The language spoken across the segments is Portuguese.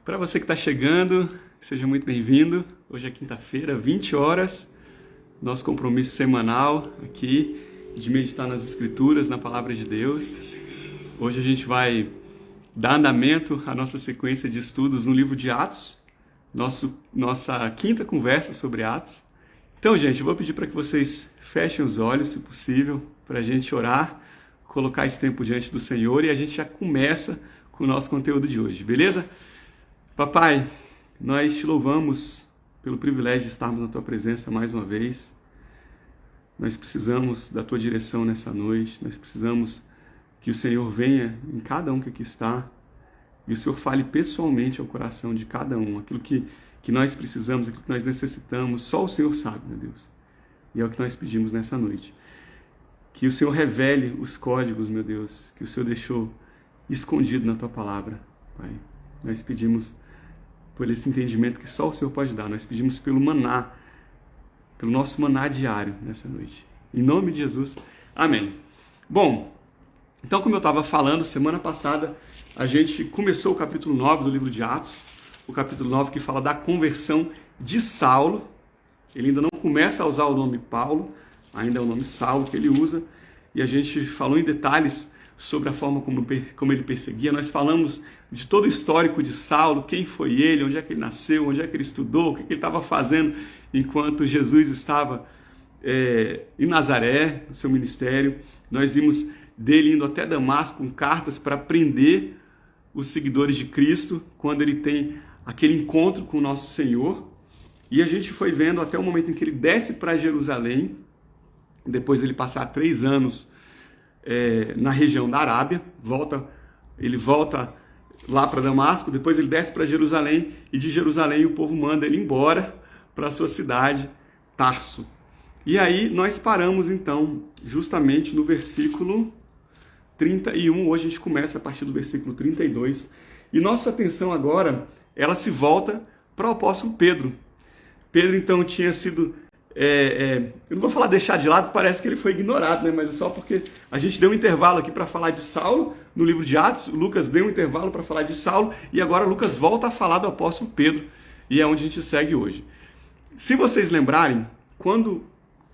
Para você que está chegando, seja muito bem-vindo. Hoje é quinta-feira, 20 horas, nosso compromisso semanal aqui de meditar nas Escrituras, na Palavra de Deus. Hoje a gente vai dar andamento à nossa sequência de estudos no livro de Atos, nossa quinta conversa sobre Atos. Então, gente, eu vou pedir para que vocês fechem os olhos, se possível, para a gente orar, colocar esse tempo diante do Senhor e a gente já começa com o nosso conteúdo de hoje, beleza? Papai, nós te louvamos pelo privilégio de estarmos na Tua presença mais uma vez. Nós precisamos da Tua direção nessa noite, nós precisamos que o Senhor venha em cada um que aqui está e o Senhor fale pessoalmente ao coração de cada um, aquilo que nós precisamos, aquilo que nós necessitamos, só o Senhor sabe, meu Deus. E é o que nós pedimos nessa noite. Que o Senhor revele os códigos, meu Deus, que o Senhor deixou escondido na Tua palavra, Pai. Nós pedimos por esse entendimento que só o Senhor pode dar. Nós pedimos pelo maná, pelo nosso maná diário nessa noite. Em nome de Jesus, amém. Bom, então como eu estava falando, semana passada a gente começou o capítulo 9 do livro de Atos, o capítulo 9 que fala da conversão de Saulo. Ele ainda não começa a usar o nome Paulo, ainda é o nome Saulo que ele usa, e a gente falou em detalhes sobre a forma como ele perseguia. Nós falamos de todo o histórico de Saulo, quem foi ele, onde é que ele nasceu, onde é que ele estudou, o que ele estava fazendo enquanto Jesus estava em Nazaré, no seu ministério. Nós vimos dele indo até Damasco com cartas para prender os seguidores de Cristo, quando ele tem aquele encontro com o nosso Senhor. E a gente foi vendo até o momento em que ele desce para Jerusalém, depois de ele passar 3 anos na região da Arábia, ele volta lá para Damasco, depois ele desce para Jerusalém, e de Jerusalém o povo manda ele embora para a sua cidade, Tarso. E aí nós paramos então, justamente no versículo 31, hoje a gente começa a partir do versículo 32, e nossa atenção agora, ela se volta para o apóstolo Pedro. Pedro então tinha sido... eu não vou falar deixar de lado, parece que ele foi ignorado, né? Mas é só porque a gente deu um intervalo aqui para falar de Saulo no livro de Atos, o Lucas deu um intervalo para falar de Saulo, e agora Lucas volta a falar do apóstolo Pedro, e é onde a gente segue hoje. Se vocês lembrarem, quando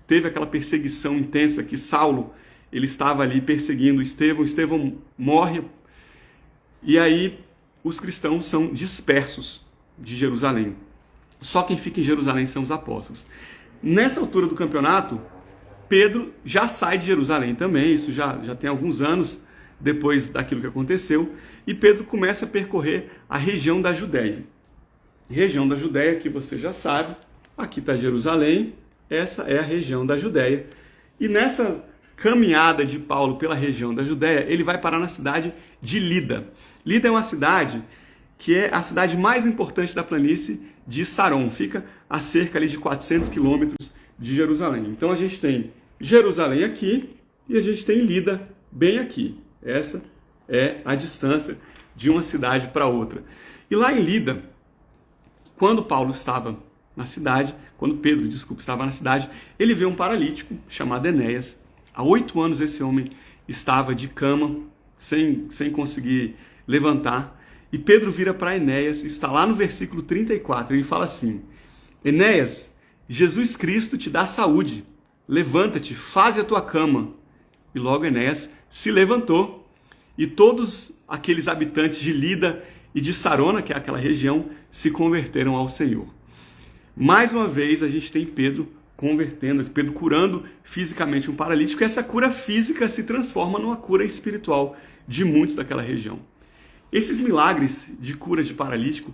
teve aquela perseguição intensa que Saulo, ele estava ali perseguindo Estevão morre, e aí os cristãos são dispersos de Jerusalém. Só quem fica em Jerusalém são os apóstolos. Nessa altura do campeonato, Pedro já sai de Jerusalém também, isso já tem alguns anos depois daquilo que aconteceu, e Pedro começa a percorrer a região da Judéia. Região da Judéia, que você já sabe, aqui está Jerusalém, essa é a região da Judéia. E nessa caminhada de Paulo pela região da Judéia, ele vai parar na cidade de Lida. Lida é uma cidade que é a cidade mais importante da planície de Saron, fica a cerca ali de 400 quilômetros de Jerusalém. Então a gente tem Jerusalém aqui e a gente tem Lida bem aqui. Essa é a distância de uma cidade para outra. E lá em Lida, quando Paulo estava na cidade, quando Pedro, estava na cidade, ele vê um paralítico chamado Enéas. Há 8 anos esse homem estava de cama, sem conseguir levantar. E Pedro vira para Enéas, está lá no versículo 34, ele fala assim: Enéas, Jesus Cristo te dá saúde, levanta-te, faze a tua cama. E logo Enéas se levantou, e todos aqueles habitantes de Lida e de Sarona, que é aquela região, se converteram ao Senhor. Mais uma vez a gente tem Pedro convertendo, Pedro curando fisicamente um paralítico, e essa cura física se transforma numa cura espiritual de muitos daquela região. Esses milagres de cura de paralítico,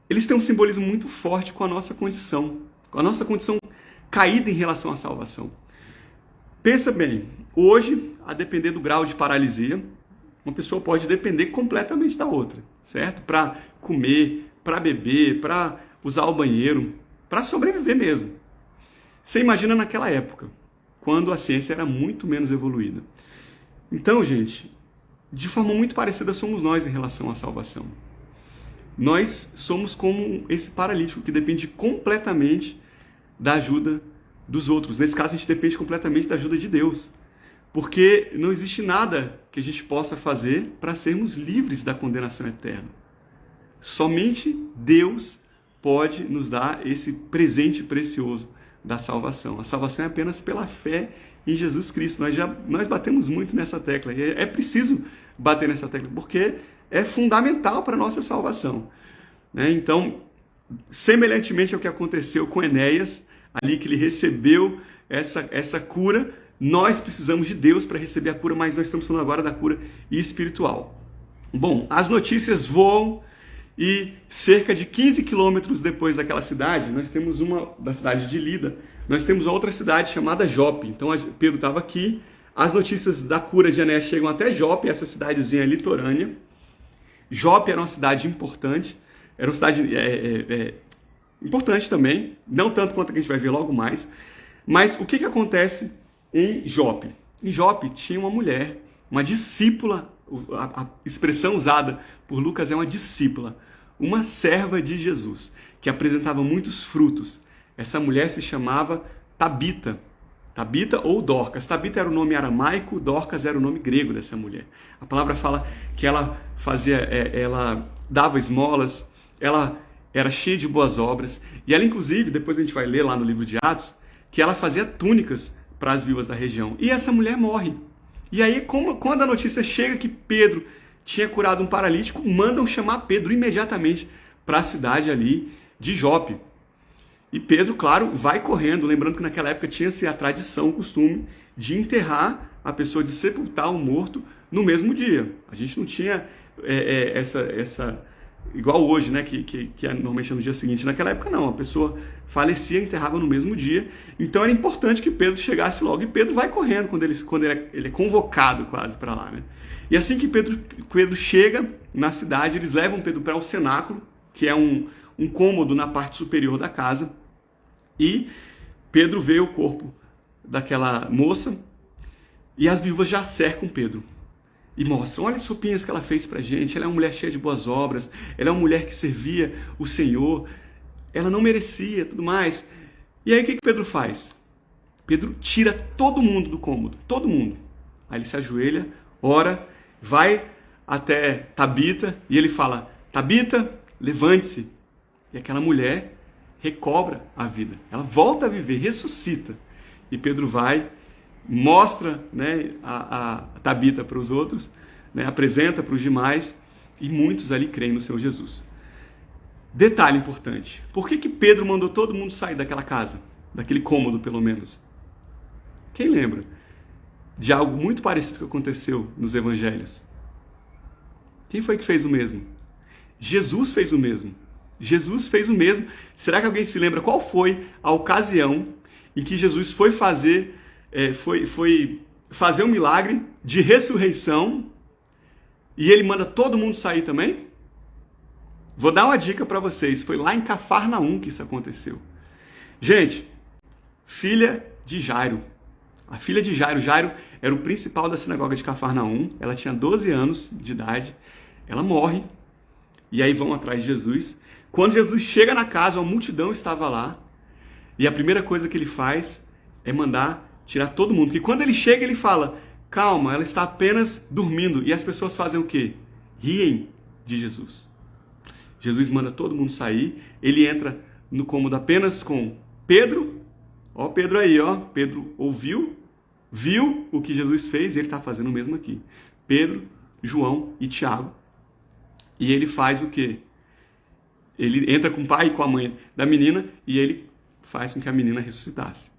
eles têm um simbolismo muito forte com a nossa condição caída em relação à salvação. Pensa bem, hoje, a depender do grau de paralisia, uma pessoa pode depender completamente da outra, certo? Para comer, para beber, para usar o banheiro, para sobreviver mesmo. Você imagina naquela época, quando a ciência era muito menos evoluída. Então, gente, de forma muito parecida somos nós em relação à salvação. Nós somos como esse paralítico que depende completamente da ajuda dos outros. Nesse caso, a gente depende completamente da ajuda de Deus. Porque não existe nada que a gente possa fazer para sermos livres da condenação eterna. Somente Deus pode nos dar esse presente precioso da salvação. A salvação é apenas pela fé em Jesus Cristo. Nós batemos muito nessa tecla. É preciso bater nessa tecla, porque é fundamental para a nossa salvação. Então, semelhantemente ao que aconteceu com Enéas, ali que ele recebeu essa cura, nós precisamos de Deus para receber a cura, mas nós estamos falando agora da cura espiritual. Bom, as notícias voam e cerca de 15 quilômetros depois daquela cidade, nós temos da cidade de Lida, nós temos outra cidade chamada Jope. Então Pedro estava aqui, as notícias da cura de Enéas chegam até Jope, essa cidadezinha litorânea. Jope era uma cidade importante, era uma cidade importante também, não tanto quanto a que a gente vai ver logo mais. Mas o que acontece em Jope? Em Jope tinha uma mulher, uma discípula, a expressão usada por Lucas é uma discípula, uma serva de Jesus, que apresentava muitos frutos. Essa mulher se chamava Tabita ou Dorcas. Tabita era o nome aramaico, Dorcas era o nome grego dessa mulher. A palavra fala que ela ela dava esmolas, ela era cheia de boas obras, e ela inclusive, depois a gente vai ler lá no livro de Atos, que ela fazia túnicas para as viúvas da região. E essa mulher morre. E aí, quando a notícia chega que Pedro tinha curado um paralítico, mandam chamar Pedro imediatamente para a cidade ali de Jope. E Pedro, claro, vai correndo, lembrando que naquela época tinha-se a tradição, o costume de enterrar a pessoa, de sepultar o morto no mesmo dia. A gente não tinha igual hoje, né, que normalmente é no dia seguinte. Naquela época não, a pessoa falecia e enterrava no mesmo dia. Então era importante que Pedro chegasse logo. E Pedro vai correndo quando ele é convocado quase para lá, né? E assim que Pedro chega na cidade, eles levam Pedro para o cenáculo, que é um cômodo na parte superior da casa. E Pedro vê o corpo daquela moça e as viúvas já cercam Pedro. E mostram, olha as roupinhas que ela fez pra gente, ela é uma mulher cheia de boas obras, ela é uma mulher que servia o Senhor, ela não merecia, tudo mais. E aí o que Pedro faz? Pedro tira todo mundo do cômodo, todo mundo. Aí ele se ajoelha, ora, vai até Tabita e ele fala, Tabita, levante-se. E aquela mulher recobra a vida, ela volta a viver, ressuscita. E Pedro vai, mostra, né, a Tabita para os outros, né, apresenta para os demais, e muitos ali creem no Senhor Jesus. Detalhe importante, por que Pedro mandou todo mundo sair daquela casa, daquele cômodo pelo menos? Quem lembra de algo muito parecido que aconteceu nos evangelhos? Quem foi que fez o mesmo? Jesus fez o mesmo. Jesus fez o mesmo. Será que alguém se lembra qual foi a ocasião em que Jesus foi fazer um milagre de ressurreição e ele manda todo mundo sair também? Vou dar uma dica para vocês. Foi lá em Cafarnaum que isso aconteceu. Gente, filha de Jairo. A filha de Jairo. Jairo era o principal da sinagoga de Cafarnaum. Ela tinha 12 anos de idade. Ela morre. E aí vão atrás de Jesus. Quando Jesus chega na casa, a multidão estava lá. E a primeira coisa que ele faz é mandar tirar todo mundo. Porque quando ele chega, ele fala, calma, ela está apenas dormindo. E as pessoas fazem o quê? Riem de Jesus. Jesus manda todo mundo sair. Ele entra no cômodo apenas com Pedro. Ó Pedro aí, ó. Pedro ouviu, viu o que Jesus fez e ele está fazendo o mesmo aqui. Pedro, João e Tiago. E ele faz o quê? Ele entra com o pai e com a mãe da menina e ele faz com que a menina ressuscitasse.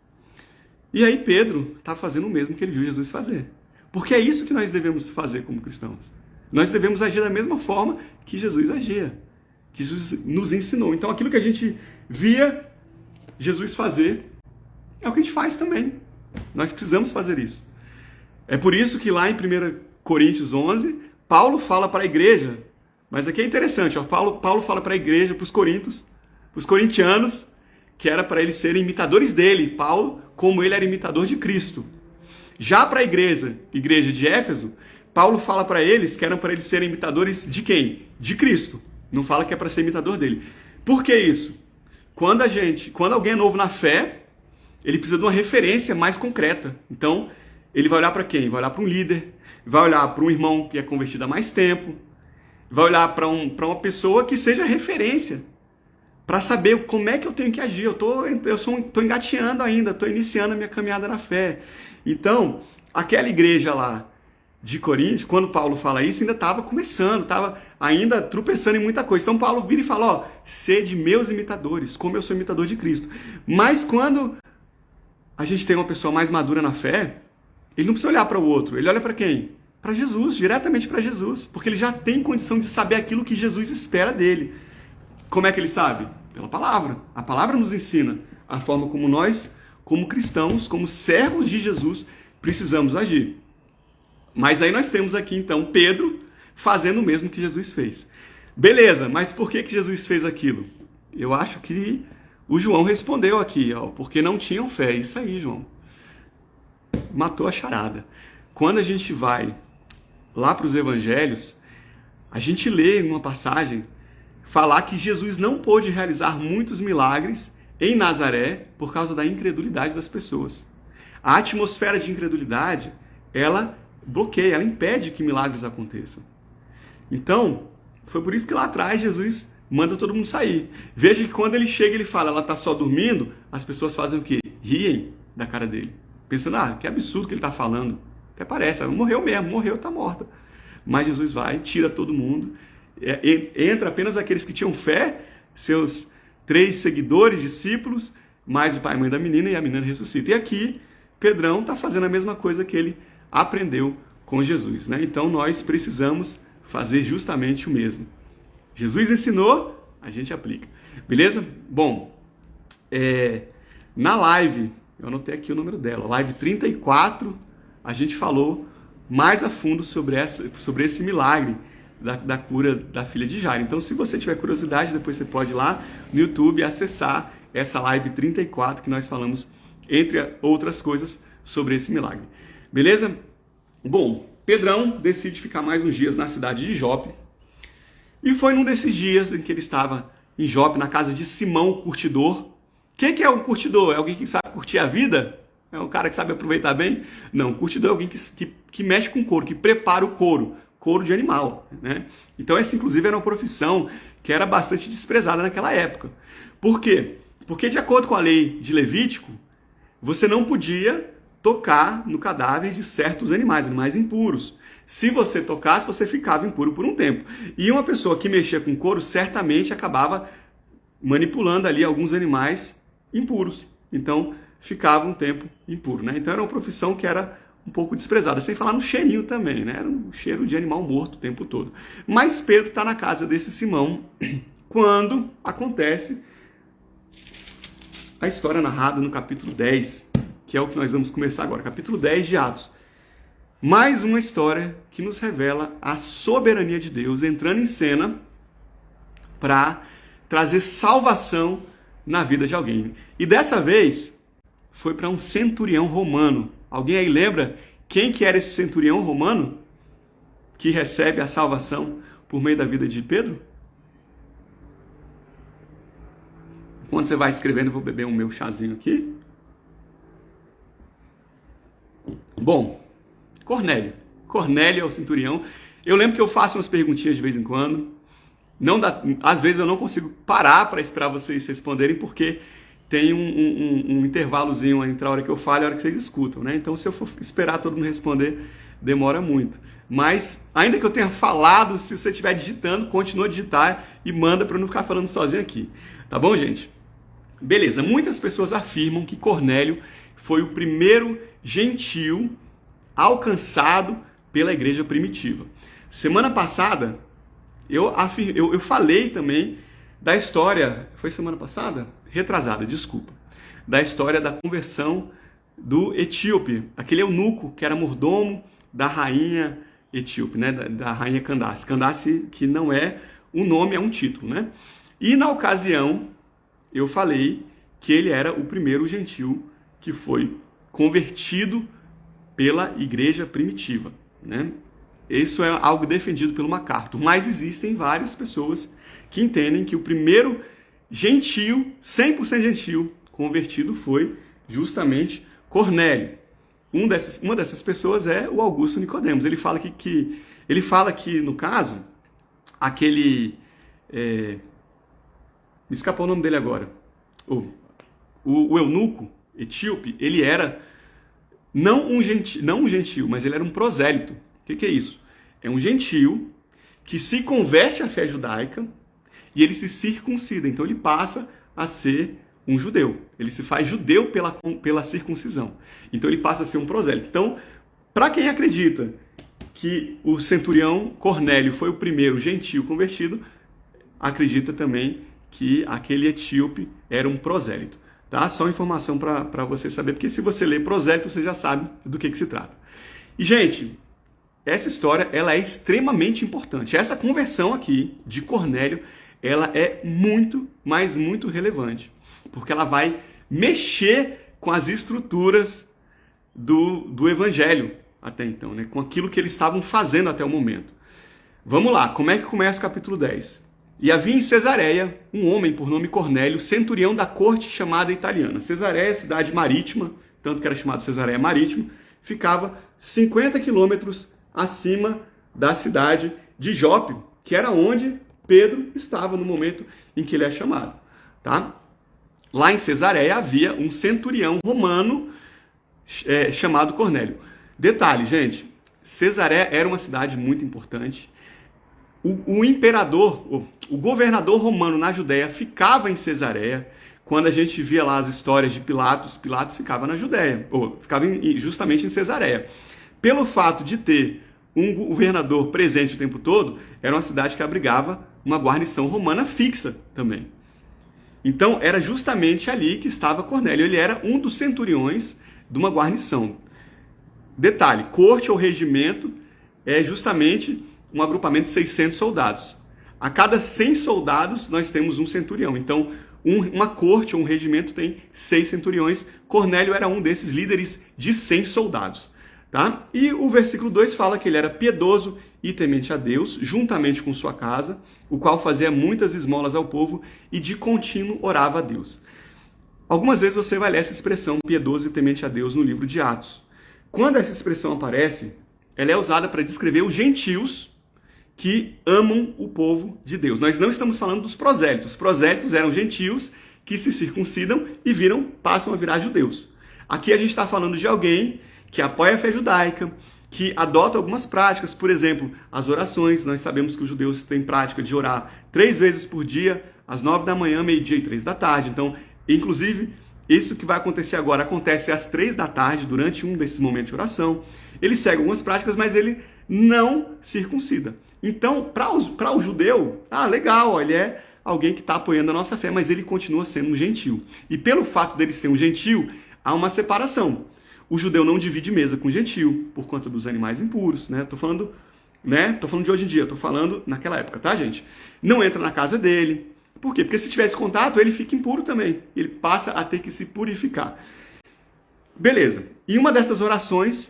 E aí Pedro está fazendo o mesmo que ele viu Jesus fazer. Porque é isso que nós devemos fazer como cristãos. Nós devemos agir da mesma forma que Jesus agia, que Jesus nos ensinou. Então aquilo que a gente via Jesus fazer é o que a gente faz também. Nós precisamos fazer isso. É por isso que lá em 1 Coríntios 11, Paulo fala para a igreja, mas aqui é interessante, ó, Paulo fala para a igreja, para os coríntios, para os corintianos, que era para eles serem imitadores dele, Paulo, como ele era imitador de Cristo. Já para a igreja de Éfeso, Paulo fala para eles que eram para eles serem imitadores de quem? De Cristo. Não fala que é para ser imitador dele. Por que isso? Quando alguém é novo na fé, ele precisa de uma referência mais concreta. Então, ele vai olhar para quem? Vai olhar para um líder, vai olhar para um irmão que é convertido há mais tempo, vai olhar para uma pessoa que seja referência, para saber como é que eu tenho que agir. Eu estou engateando ainda, estou iniciando a minha caminhada na fé. Então, aquela igreja lá de Corinto, quando Paulo fala isso, ainda estava começando, estava ainda tropeçando em muita coisa. Então Paulo vira e fala, ó, sede meus imitadores, como eu sou imitador de Cristo. Mas quando a gente tem uma pessoa mais madura na fé, ele não precisa olhar para o outro, ele olha para quem? Para Jesus, diretamente para Jesus, porque ele já tem condição de saber aquilo que Jesus espera dele. Como é que ele sabe? Pela palavra. A palavra nos ensina a forma como nós, como cristãos, como servos de Jesus, precisamos agir. Mas aí nós temos aqui então Pedro fazendo o mesmo que Jesus fez. Beleza, mas por que Jesus fez aquilo? Eu acho que o João respondeu aqui, ó, porque não tinham fé. Isso aí, João. Matou a charada. Quando a gente vai lá para os evangelhos, a gente lê em uma passagem falar que Jesus não pôde realizar muitos milagres em Nazaré por causa da incredulidade das pessoas. A atmosfera de incredulidade, ela bloqueia, ela impede que milagres aconteçam. Então, foi por isso que lá atrás Jesus manda todo mundo sair. Veja que quando ele chega e ele fala, ela está só dormindo, as pessoas fazem o quê? Riem da cara dele. Pensando, que absurdo que ele está falando. Até parece, ela morreu mesmo, morreu, está morta. Mas Jesus vai, tira todo mundo, entra apenas aqueles que tinham fé, seus 3 seguidores, discípulos, mais o pai e a mãe da menina, e a menina ressuscita. E aqui, Pedrão está fazendo a mesma coisa que ele aprendeu com Jesus, né? Então nós precisamos fazer justamente o mesmo. Jesus ensinou, a gente aplica. Beleza? Bom, na live, eu anotei aqui o número dela, live 34, a gente falou mais a fundo sobre esse milagre da cura da filha de Jairo. Então, se você tiver curiosidade, depois você pode ir lá no YouTube e acessar essa live 34 que nós falamos, entre outras coisas, sobre esse milagre. Beleza? Bom, Pedrão decide ficar mais uns dias na cidade de Jope. E foi num desses dias em que ele estava em Jope, na casa de Simão, o curtidor. O que é um curtidor? É alguém que sabe curtir a vida? É um cara que sabe aproveitar bem? Não, curtidor é alguém que mexe com couro, que prepara o couro de animal, né? Então essa, inclusive, era uma profissão que era bastante desprezada naquela época. Por quê? Porque, de acordo com a lei de Levítico, você não podia tocar no cadáver de certos animais impuros. Se você tocasse, você ficava impuro por um tempo. E uma pessoa que mexia com couro certamente acabava manipulando ali alguns animais impuros. Então, ficava um tempo impuro, né? Então, era uma profissão que era um pouco desprezada. Sem falar no cheirinho também, né? Era um cheiro de animal morto o tempo todo. Mas Pedro está na casa desse Simão quando acontece a história narrada no capítulo 10, que é o que nós vamos começar agora, capítulo 10 de Atos. Mais uma história que nos revela a soberania de Deus entrando em cena para trazer salvação na vida de alguém. E dessa vez foi para um centurião romano. Alguém aí lembra quem que era esse centurião romano que recebe a salvação por meio da vida de Pedro? Enquanto você vai escrevendo, eu vou beber um meu chazinho aqui. Bom, Cornélio. Cornélio é o centurião. Eu lembro que eu faço umas perguntinhas de vez em quando. Às vezes eu não consigo parar para esperar vocês responderem, porque tem um intervalozinho entre a hora que eu falo e a hora que vocês escutam, né? Então, se eu for esperar todo mundo responder, demora muito. Mas, ainda que eu tenha falado, se você estiver digitando, continua a digitar e manda para eu não ficar falando sozinho aqui. Tá bom, gente? Beleza. Muitas pessoas afirmam que Cornélio foi o primeiro gentil alcançado pela igreja primitiva. Semana passada, eu falei também da história... Foi semana passada? Retrasada, desculpa. Da história da conversão do etíope, aquele eunuco que era mordomo da rainha etíope, né? Da rainha Candace. Candace, que não é um nome, é um título, né? E na ocasião, eu falei que ele era o primeiro gentil que foi convertido pela igreja primitiva, né? Isso é algo defendido pelo MacArthur, mas existem várias pessoas que entendem que o primeiro gentil, 100% gentil, convertido foi justamente Cornélio. Uma dessas pessoas é o Augusto Nicodemos. Ele fala que no caso, aquele... me escapou o nome dele agora. O eunuco etíope, ele era não um gentio, mas ele era um prosélito. O que é isso? É um gentio que se converte à fé judaica e ele se circuncida. Então ele passa a ser um judeu. Ele se faz judeu pela circuncisão. Então ele passa a ser um prosélito. Então, para quem acredita que o centurião Cornélio foi o primeiro gentio convertido, acredita também que aquele etíope era um prosélito. Tá? Só informação para você saber, porque se você ler prosélito, você já sabe do que se trata. E, gente, essa história ela é extremamente importante. Essa conversão aqui de Cornélio, ela é muito, mas muito relevante, porque ela vai mexer com as estruturas do evangelho até então, né? Com aquilo que eles estavam fazendo até o momento. Vamos lá, como é que começa o capítulo 10? E havia em Cesareia um homem por nome Cornélio, centurião da corte chamada italiana. Cesareia, cidade marítima, tanto que era chamado Cesareia Marítima, ficava 50 quilômetros acima da cidade de Jope, que era onde Pedro estava no momento em que ele é chamado. Tá? Lá em Cesareia havia um centurião romano chamado Cornélio. Detalhe, gente, Cesareia era uma cidade muito importante. O imperador, o governador romano na Judéia ficava em Cesareia. Quando a gente via lá as histórias de Pilatos ficava na Judéia, ou ficava justamente em Cesareia. Pelo fato de ter um governador presente o tempo todo, era uma cidade que abrigava uma guarnição romana fixa também. Então, era justamente ali que estava Cornélio. Ele era um dos centuriões de uma guarnição. Detalhe, corte ou regimento é justamente um agrupamento de 600 soldados. A cada 100 soldados, nós temos um centurião. Então, uma corte ou um regimento tem 6 centuriões. Cornélio era um desses líderes de 100 soldados. Tá? E o versículo 2 fala que ele era piedoso e temente a Deus, juntamente com sua casa, o qual fazia muitas esmolas ao povo e de contínuo orava a Deus. Algumas vezes você vai ler essa expressão, piedoso e temente a Deus, no livro de Atos. Quando essa expressão aparece, ela é usada para descrever os gentios que amam o povo de Deus. Nós não estamos falando dos prosélitos. Os prosélitos eram gentios que se circuncidam e passam a virar judeus. Aqui a gente está falando de alguém que apoia a fé judaica, que adota algumas práticas, por exemplo, as orações. Nós sabemos que os judeus têm prática de orar 3 vezes por dia, às 9 da manhã, meio-dia e 3 da tarde. Então, inclusive, isso que vai acontecer agora acontece às 3 da tarde, durante um desses momentos de oração. Ele segue algumas práticas, mas ele não circuncida. Então, para o judeu, legal, ele é alguém que está apoiando a nossa fé, mas ele continua sendo um gentio. E pelo fato dele ser um gentio, há uma separação. O judeu não divide mesa com o gentio, por conta dos animais impuros, né? Tô falando de hoje em dia, tô falando naquela época, tá, gente? Não entra na casa dele. Por quê? Porque se tivesse contato, ele fica impuro também. Ele passa a ter que se purificar. Beleza. Em uma dessas orações,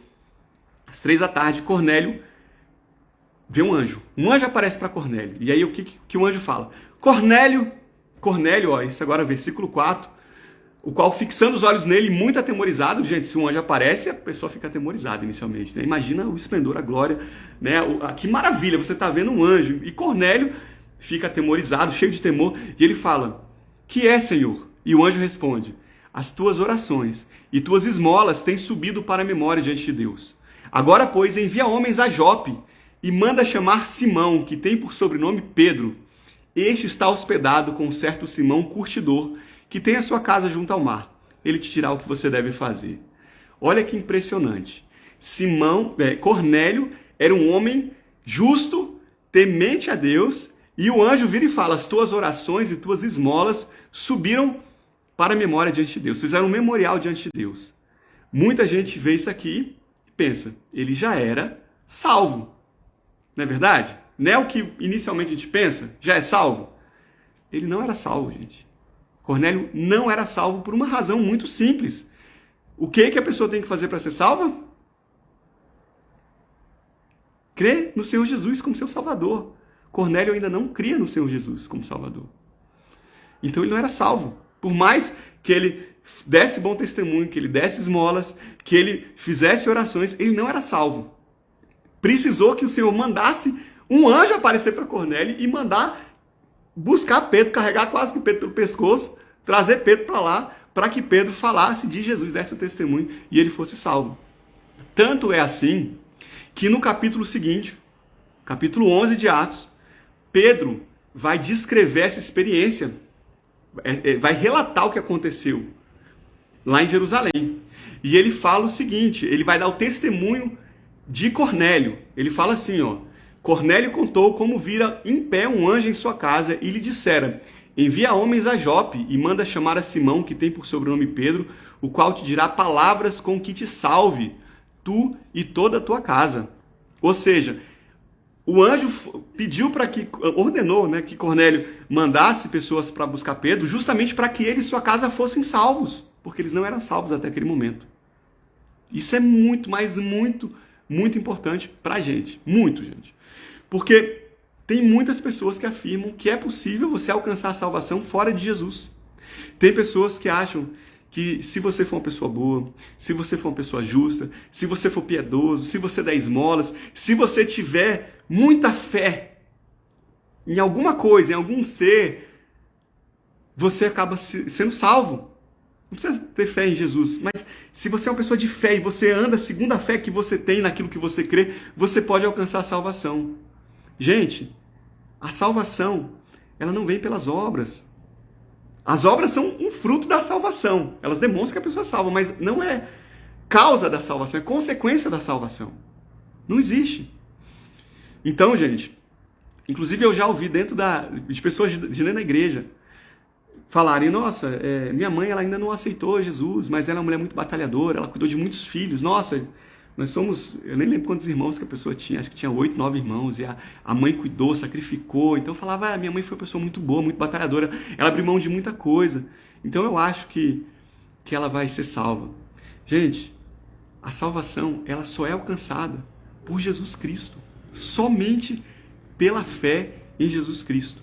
às 3 da tarde, Cornélio vê um anjo. Um anjo aparece para Cornélio. E aí o que o anjo fala? Cornélio, ó, isso agora é versículo 4, o qual, fixando os olhos nele, muito atemorizado. Gente, se um anjo aparece, a pessoa fica atemorizada inicialmente, né? Imagina o esplendor, a glória, né? Que maravilha, você está vendo um anjo. E Cornélio fica atemorizado, cheio de temor, e ele fala, que é, Senhor? E o anjo responde, as tuas orações e tuas esmolas têm subido para a memória diante de Deus. Agora, pois, envia homens a Jope e manda chamar Simão, que tem por sobrenome Pedro. Este está hospedado com um certo Simão curtidor, que tem a sua casa junto ao mar. Ele te dirá o que você deve fazer. Olha que impressionante. Cornélio era um homem justo, temente a Deus, e o anjo vira e fala, as tuas orações e tuas esmolas subiram para a memória diante de Deus. Fizeram um memorial diante de Deus. Muita gente vê isso aqui e pensa, ele já era salvo. Não é verdade? Não é o que inicialmente a gente pensa? Já é salvo? Ele não era salvo, gente. Cornélio não era salvo por uma razão muito simples. O que a pessoa tem que fazer para ser salva? Crer no Senhor Jesus como seu Salvador. Cornélio ainda não cria no Senhor Jesus como Salvador. Então ele não era salvo. Por mais que ele desse bom testemunho, que ele desse esmolas, que ele fizesse orações, ele não era salvo. Precisou que o Senhor mandasse um anjo aparecer para Cornélio e mandar buscar Pedro, carregar quase que Pedro pelo pescoço, trazer Pedro para lá, para que Pedro falasse de Jesus, desse o testemunho e ele fosse salvo. Tanto é assim que no capítulo seguinte, capítulo 11 de Atos, Pedro vai descrever essa experiência, vai relatar o que aconteceu lá em Jerusalém. E ele fala o seguinte, ele vai dar o testemunho de Cornélio. Ele fala assim, ó: Cornélio contou como vira em pé um anjo em sua casa e lhe dissera: envia homens a Jope e manda chamar a Simão, que tem por sobrenome Pedro, o qual te dirá palavras com que te salve, tu e toda a tua casa. Ou seja, o anjo pediu para que, ordenou, né, que Cornélio mandasse pessoas para buscar Pedro, justamente para que ele e sua casa fossem salvos, porque eles não eram salvos até aquele momento. Isso é muito, mas muito importante para a gente. Muito, gente. Porque tem muitas pessoas que afirmam que é possível você alcançar a salvação fora de Jesus. Tem pessoas que acham que se você for uma pessoa boa, se você for uma pessoa justa, se você for piedoso, se você der esmolas, se você tiver muita fé em alguma coisa, em algum ser, você acaba sendo salvo. Não precisa ter fé em Jesus, mas se você é uma pessoa de fé e você anda segundo a fé que você tem naquilo que você crê, você pode alcançar a salvação. Gente, a salvação, ela não vem pelas obras. As obras são um fruto da salvação. Elas demonstram que a pessoa é salva, mas não é causa da salvação, é consequência da salvação. Não existe. Então, gente, inclusive eu já ouvi dentro de pessoas de dentro da igreja falarem: nossa, minha mãe ela ainda não aceitou Jesus, mas ela é uma mulher muito batalhadora, ela cuidou de muitos filhos. Nossa, nós somos, eu nem lembro quantos irmãos que a pessoa tinha, acho que tinha 8, 9 irmãos, e a mãe cuidou, sacrificou. Então eu falava: minha mãe foi uma pessoa muito boa, muito batalhadora, ela abriu mão de muita coisa. Então eu acho que ela vai ser salva. Gente, a salvação, ela só é alcançada por Jesus Cristo, somente pela fé em Jesus Cristo.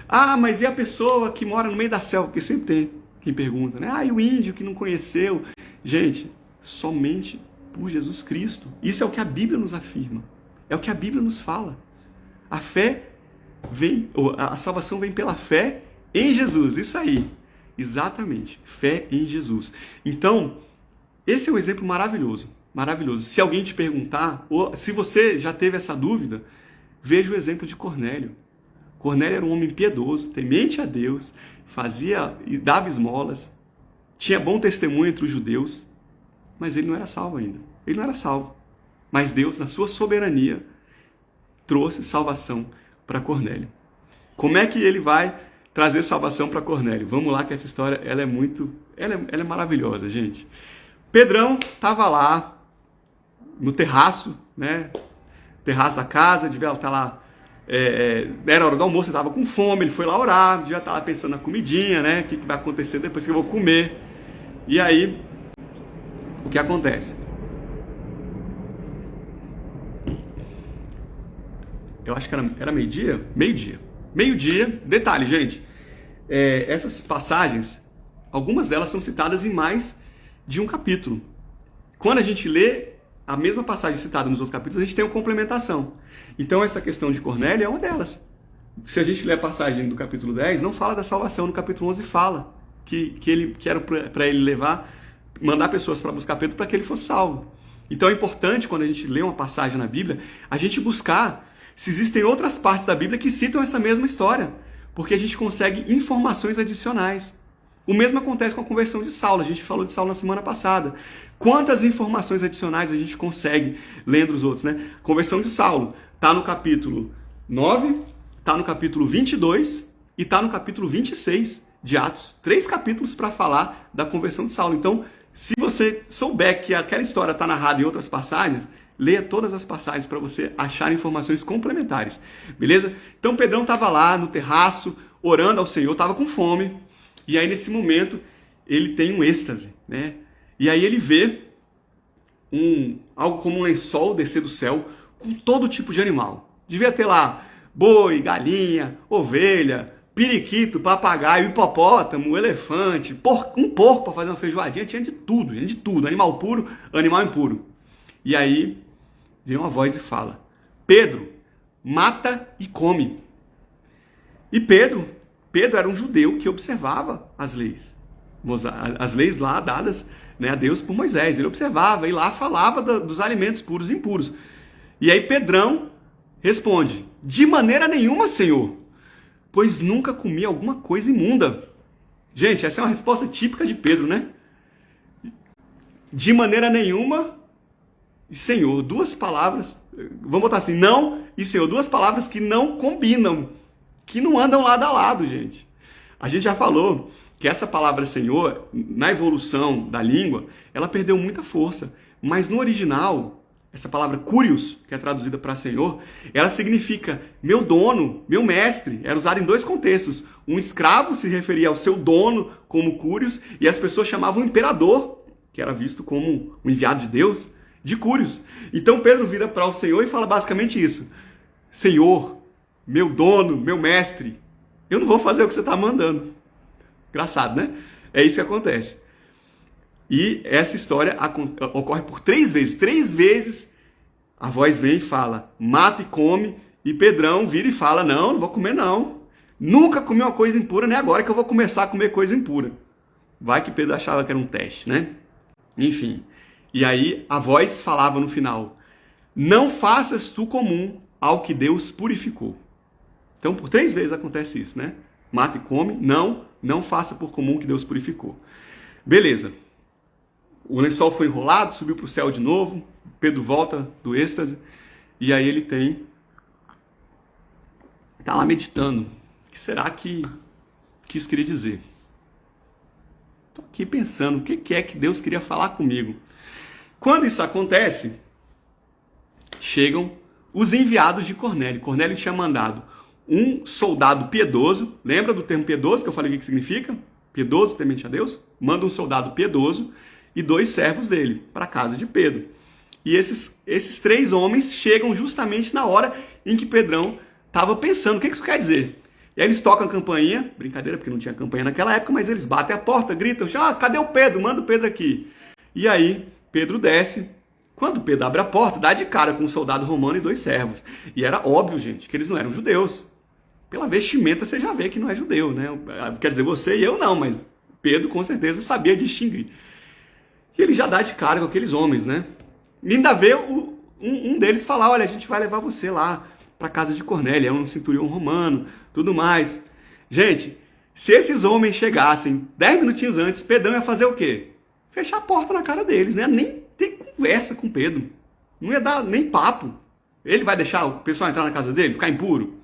Ah, mas e a pessoa que mora no meio da selva? Porque sempre tem quem pergunta, né? E o índio que não conheceu? Gente, somente por Jesus Cristo. Isso é o que a Bíblia nos afirma. É o que a Bíblia nos fala. A fé vem, a salvação vem pela fé em Jesus. Isso aí. Exatamente. Fé em Jesus. Então, esse é um exemplo maravilhoso. Maravilhoso. Se alguém te perguntar, ou se você já teve essa dúvida, veja o exemplo de Cornélio. Cornélio era um homem piedoso, temente a Deus, fazia e dava esmolas, tinha bom testemunho entre os judeus, mas ele não era salvo ainda. Ele não era salvo. Mas Deus, na sua soberania, trouxe salvação para Cornélio. Como é que ele vai trazer salvação para Cornélio? Vamos lá, que essa história ela é maravilhosa, gente. Pedrão estava lá no terraço, né? Terraço da casa, devia estar lá. Era hora do almoço, ele estava com fome, ele foi lá orar, já estava pensando na comidinha, né? O que vai acontecer depois que eu vou comer. E aí, o que acontece? Eu acho que era meio-dia? Meio-dia. Meio-dia, detalhe, gente. Essas passagens, algumas delas são citadas em mais de um capítulo. Quando a gente lê a mesma passagem citada nos outros capítulos, a gente tem uma complementação. Então, essa questão de Cornélio é uma delas. Se a gente ler a passagem do capítulo 10, não fala da salvação. No capítulo 11 fala que era para ele mandar pessoas para buscar Pedro para que ele fosse salvo. Então é importante, quando a gente lê uma passagem na Bíblia, a gente buscar se existem outras partes da Bíblia que citam essa mesma história, porque a gente consegue informações adicionais. O mesmo acontece com a conversão de Saulo. A gente falou de Saulo na semana passada. Quantas informações adicionais a gente consegue lendo os outros, né? A conversão de Saulo está no capítulo 9, está no capítulo 22 e está no capítulo 26 de Atos. 3 capítulos para falar da conversão de Saulo. Então, se você souber que aquela história está narrada em outras passagens, leia todas as passagens para você achar informações complementares. Beleza? Então, Pedrão estava lá no terraço, orando ao Senhor, estava com fome. E aí, nesse momento, ele tem um êxtase, né? E aí ele vê algo como um lençol descer do céu com todo tipo de animal. Devia ter lá boi, galinha, ovelha, periquito, papagaio, hipopótamo, elefante, um porco para fazer uma feijoadinha. Tinha de tudo. Animal puro, animal impuro. E aí, vem uma voz e fala: Pedro, mata e come. E Pedro era um judeu que observava as leis lá dadas, né, a Deus por Moisés. Ele observava e lá falava dos alimentos puros e impuros. E aí Pedrão responde: de maneira nenhuma, Senhor, pois nunca comi alguma coisa imunda. Gente, essa é uma resposta típica de Pedro, né? De maneira nenhuma e Senhor, duas palavras, vamos botar assim, não e Senhor, duas palavras que não combinam, que não andam lado a lado, gente. A gente já falou que essa palavra Senhor, na evolução da língua, ela perdeu muita força, mas no original, essa palavra Kyrios, que é traduzida para Senhor, ela significa meu dono, meu mestre. Era usada em dois contextos. Um escravo se referia ao seu dono como Kyrios, e as pessoas chamavam o imperador, que era visto como um enviado de Deus, de Kyrios. Então Pedro vira para o Senhor e fala basicamente isso: Senhor, meu dono, meu mestre, eu não vou fazer o que você está mandando. Engraçado, né? É isso que acontece. E essa história ocorre por 3 vezes. 3 vezes a voz vem e fala, mata e come. E Pedrão vira e fala, não vou comer não. Nunca comi uma coisa impura, nem agora que eu vou começar a comer coisa impura. Vai que Pedro achava que era um teste, né? Enfim. E aí a voz falava no final, não faças tu comum ao que Deus purificou. Então por 3 vezes acontece isso, né? Mata e come, não faça por comum que Deus purificou. Beleza. O lençol foi enrolado, subiu para o céu de novo, Pedro volta do êxtase, e aí ele está lá meditando. O que será que isso queria dizer? Estou aqui pensando, o que é que Deus queria falar comigo? Quando isso acontece, chegam os enviados de Cornélio. Cornélio tinha mandado um soldado piedoso, lembra do termo piedoso que eu falei o que significa? Piedoso, temente a Deus? Manda um soldado piedoso e 2 servos dele para a casa de Pedro. E esses 3 homens chegam justamente na hora em que Pedrão estava pensando, o que isso quer dizer? E aí eles tocam a campainha, brincadeira porque não tinha campainha naquela época, mas eles batem a porta, gritam, cadê o Pedro? Manda o Pedro aqui. E aí Pedro desce. Quando Pedro abre a porta, dá de cara com um soldado romano e 2 servos. E era óbvio, gente, que eles não eram judeus. Pela vestimenta você já vê que não é judeu, né? Quer dizer, você e eu não, mas Pedro com certeza sabia distinguir. E ele já dá de cara com aqueles homens, né? E ainda vê um deles falar, olha, a gente vai levar você lá para casa de Cornélio, é um centurião romano, tudo mais. Gente, se esses homens chegassem 10 minutinhos antes, Pedrão ia fazer o quê? Fechar a porta na cara deles, né? Nem ter conversa com Pedro. Não ia dar nem papo. Ele vai deixar o pessoal entrar na casa dele, ficar impuro?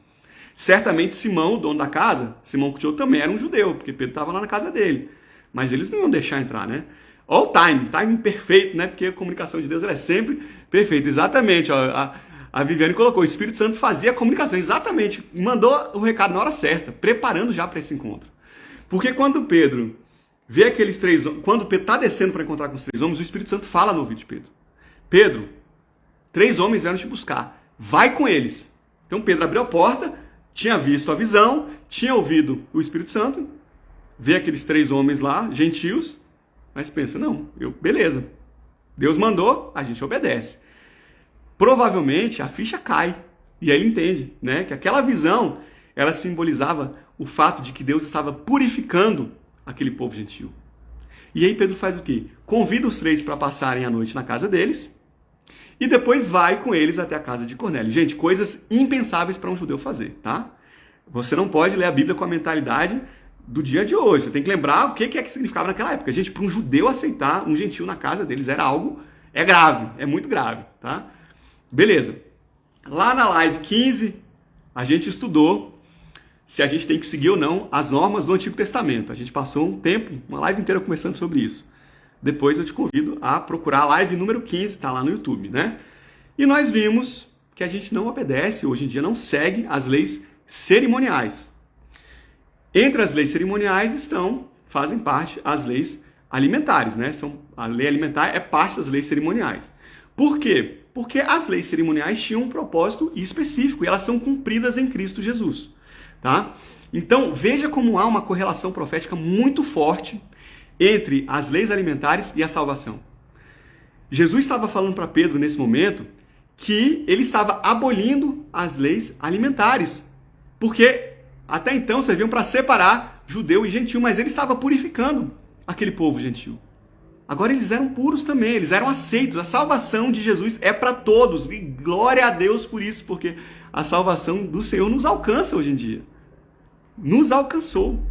Certamente Simão, o dono da casa, Simão Coutinho também era um judeu, porque Pedro estava lá na casa dele. Mas eles não iam deixar entrar, né? Olha o timing perfeito, né? Porque a comunicação de Deus ela é sempre perfeita. Exatamente, ó, a Viviane colocou, o Espírito Santo fazia a comunicação, exatamente, mandou o recado na hora certa, preparando já para esse encontro. Porque quando Pedro vê aqueles 3 homens, quando Pedro está descendo para encontrar com os 3 homens, o Espírito Santo fala no ouvido de Pedro. Pedro, 3 homens vieram te buscar, vai com eles. Então Pedro abriu a porta, tinha visto a visão, tinha ouvido o Espírito Santo, vê aqueles 3 homens lá, gentios, mas pensa, não, beleza, Deus mandou, a gente obedece. Provavelmente a ficha cai, e aí ele entende, né, que aquela visão, ela simbolizava o fato de que Deus estava purificando aquele povo gentil. E aí Pedro faz o quê? Convida os 3 para passarem a noite na casa deles, e depois vai com eles até a casa de Cornélio. Gente, coisas impensáveis para um judeu fazer, tá? Você não pode ler a Bíblia com a mentalidade do dia de hoje. Você tem que lembrar o que é que significava naquela época. Gente, para um judeu aceitar um gentil na casa deles era algo, é grave, é muito grave, tá? Beleza. Lá na live 15, a gente estudou se a gente tem que seguir ou não as normas do Antigo Testamento. A gente passou um tempo, uma live inteira conversando sobre isso. Depois eu te convido a procurar a live número 15, tá lá no YouTube, né? E nós vimos que a gente não obedece, hoje em dia não segue as leis cerimoniais. Entre as leis cerimoniais fazem parte as leis alimentares, né? A lei alimentar é parte das leis cerimoniais. Por quê? Porque as leis cerimoniais tinham um propósito específico e elas são cumpridas em Cristo Jesus, tá? Então, veja como há uma correlação profética muito forte entre as leis alimentares e a salvação. Jesus estava falando para Pedro nesse momento que ele estava abolindo as leis alimentares. Porque até então serviam para separar judeu e gentil, mas ele estava purificando aquele povo gentil. Agora eles eram puros também, eles eram aceitos. A salvação de Jesus é para todos. E glória a Deus por isso, porque a salvação do Senhor nos alcança hoje em dia. Nos alcançou.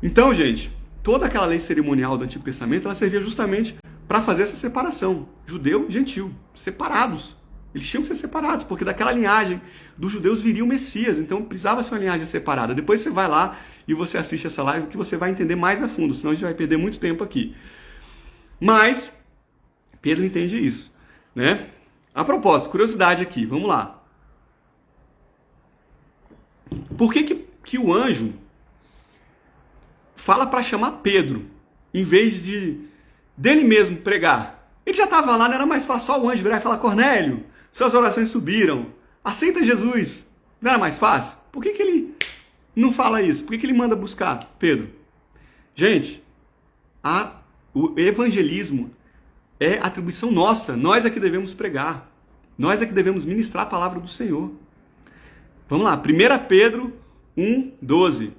Então, gente, toda aquela lei cerimonial do Antigo Testamento, ela servia justamente para fazer essa separação. Judeu e gentil, separados. Eles tinham que ser separados, porque daquela linhagem dos judeus viria o Messias. Então precisava ser uma linhagem separada. Depois você vai lá e você assiste essa live que você vai entender mais a fundo, senão a gente vai perder muito tempo aqui. Mas Pedro entende isso, né? A propósito, curiosidade aqui, vamos lá. Por que o anjo fala para chamar Pedro, em vez dele mesmo pregar? Ele já estava lá, não era mais fácil só o anjo virar e falar: Cornélio, suas orações subiram, aceita Jesus. Não era mais fácil? Por que ele não fala isso? Por que ele manda buscar Pedro? Gente, o evangelismo é atribuição nossa. Nós é que devemos pregar. Nós é que devemos ministrar a palavra do Senhor. Vamos lá, 1 Pedro 1:12.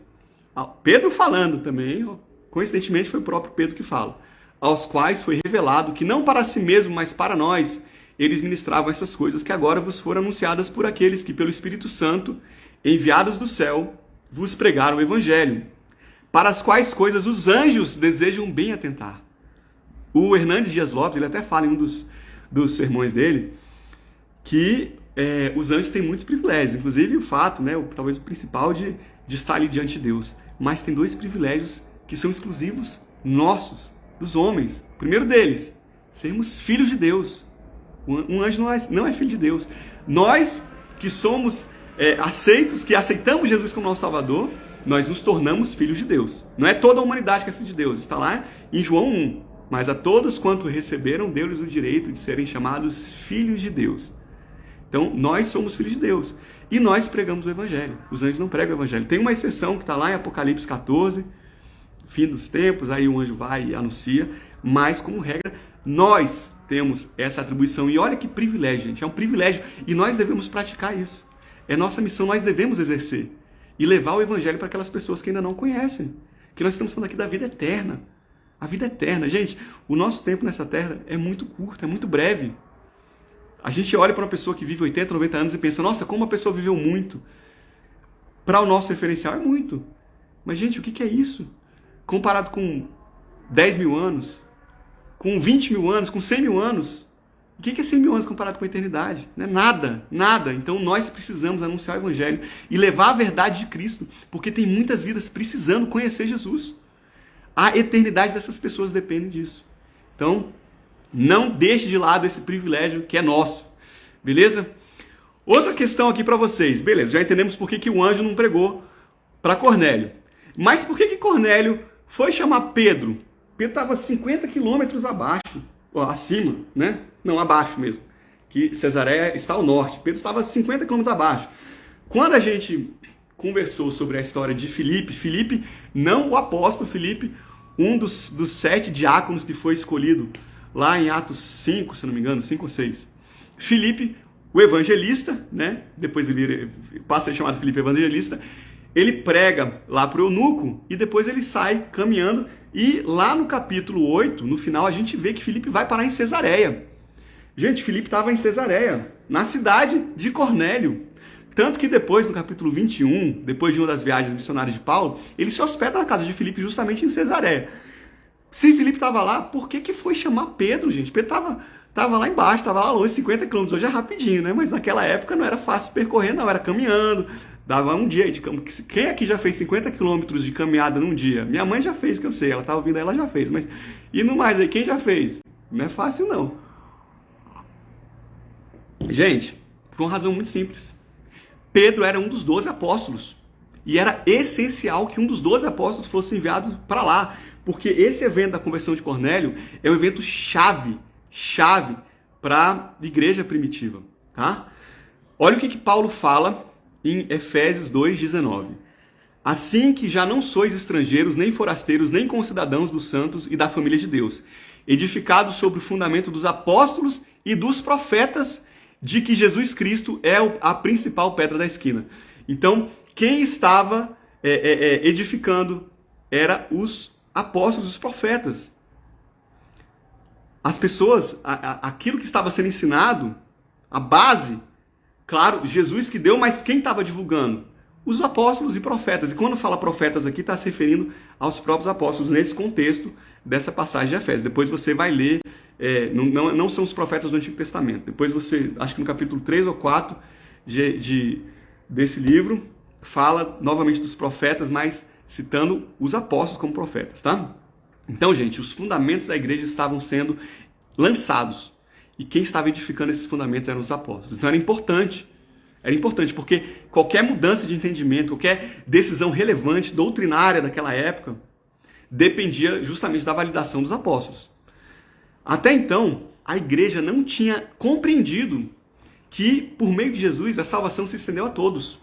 Pedro falando também, coincidentemente foi o próprio Pedro que fala. Aos quais foi revelado que não para si mesmo, mas para nós, eles ministravam essas coisas que agora vos foram anunciadas por aqueles que, pelo Espírito Santo, enviados do céu, vos pregaram o Evangelho, para as quais coisas os anjos desejam bem atentar. O Hernandes Dias Lopes, ele até fala em um dos sermões dele, que os anjos têm muitos privilégios, inclusive o fato, né, talvez o principal, de estar ali diante de Deus. Mas tem 2 privilégios que são exclusivos nossos, dos homens. O primeiro deles, sermos filhos de Deus. Um anjo não é filho de Deus. Nós que somos aceitos, que aceitamos Jesus como nosso Salvador, nós nos tornamos filhos de Deus. Não é toda a humanidade que é filho de Deus. Está lá em João 1. Mas a todos quanto receberam, deu-lhes o direito de serem chamados filhos de Deus. Então, nós somos filhos de Deus. E nós pregamos o Evangelho. Os anjos não pregam o Evangelho. Tem uma exceção que está lá em Apocalipse 14, fim dos tempos, aí o anjo vai e anuncia. Mas, como regra, nós temos essa atribuição. E olha que privilégio, gente. É um privilégio. E nós devemos praticar isso. É nossa missão, nós devemos exercer. E levar o Evangelho para aquelas pessoas que ainda não conhecem. Que nós estamos falando aqui da vida eterna. A vida eterna. Gente, o nosso tempo nessa terra é muito curto, é muito breve. A gente olha para uma pessoa que vive 80, 90 anos e pensa: nossa, como a pessoa viveu muito. Para o nosso referencial é muito. Mas, gente, o que é isso? Comparado com 10 mil anos, com 20 mil anos, com 100 mil anos. O que é 100 mil anos comparado com a eternidade? Não é nada, nada. Então nós precisamos anunciar o Evangelho e levar a verdade de Cristo, porque tem muitas vidas precisando conhecer Jesus. A eternidade dessas pessoas depende disso. Então, não deixe de lado esse privilégio que é nosso. Beleza? Outra questão aqui para vocês. Beleza, já entendemos por que o anjo não pregou para Cornélio. Mas por que Cornélio foi chamar Pedro? Pedro estava 50 quilômetros abaixo, acima, né? Não, abaixo mesmo. Que Cesareia está ao norte. Pedro estava 50 quilômetros abaixo. Quando a gente conversou sobre a história de Filipe, não o apóstolo Filipe, um dos 7 diáconos que foi escolhido lá em Atos 5, se não me engano, 5 ou 6. Filipe, o evangelista, né? Depois ele passa a ser chamado Filipe Evangelista. Ele prega lá para o eunuco e depois ele sai caminhando. E lá no capítulo 8, no final, a gente vê que Filipe vai parar em Cesareia. Gente, Filipe estava em Cesareia, na cidade de Cornélio. Tanto que depois, no capítulo 21, depois de uma das viagens missionárias de Paulo, ele se hospeda na casa de Filipe justamente em Cesareia. Se Filipe estava lá, por que foi chamar Pedro, gente? Pedro estava lá embaixo, estava lá longe, 50 quilômetros. Hoje é rapidinho, né? Mas naquela época não era fácil percorrer, não. Era caminhando, dava um dia de caminhada. Quem aqui já fez 50 quilômetros de caminhada num dia? Minha mãe já fez, que eu sei. Ela estava ouvindo aí, ela já fez. Mas e no mais aí, quem já fez? Não é fácil, não. Gente, por uma razão muito simples. Pedro era um dos 12 apóstolos. E era essencial que um dos 12 apóstolos fosse enviado para lá. Porque esse evento da conversão de Cornélio é um evento chave para a igreja primitiva. Tá? Olha o que Paulo fala em Efésios 2,19. Assim que já não sois estrangeiros, nem forasteiros, nem concidadãos dos santos e da família de Deus, edificados sobre o fundamento dos apóstolos e dos profetas, de que Jesus Cristo é a principal pedra da esquina. Então, quem estava edificando eram os apóstolos, os profetas. As pessoas, aquilo que estava sendo ensinado, a base, claro, Jesus que deu, mas quem estava divulgando? Os apóstolos e profetas. E quando fala profetas aqui, está se referindo aos próprios apóstolos, nesse contexto dessa passagem de Efésios. Depois você vai ler, não são os profetas do Antigo Testamento. Depois você, acho que no capítulo 3 ou 4 desse livro, fala novamente dos profetas, mas citando os apóstolos como profetas, tá? Então, gente, os fundamentos da igreja estavam sendo lançados. E quem estava edificando esses fundamentos eram os apóstolos. Então era importante porque qualquer mudança de entendimento, qualquer decisão relevante, doutrinária daquela época, dependia justamente da validação dos apóstolos. Até então, a igreja não tinha compreendido que, por meio de Jesus, a salvação se estendeu a todos.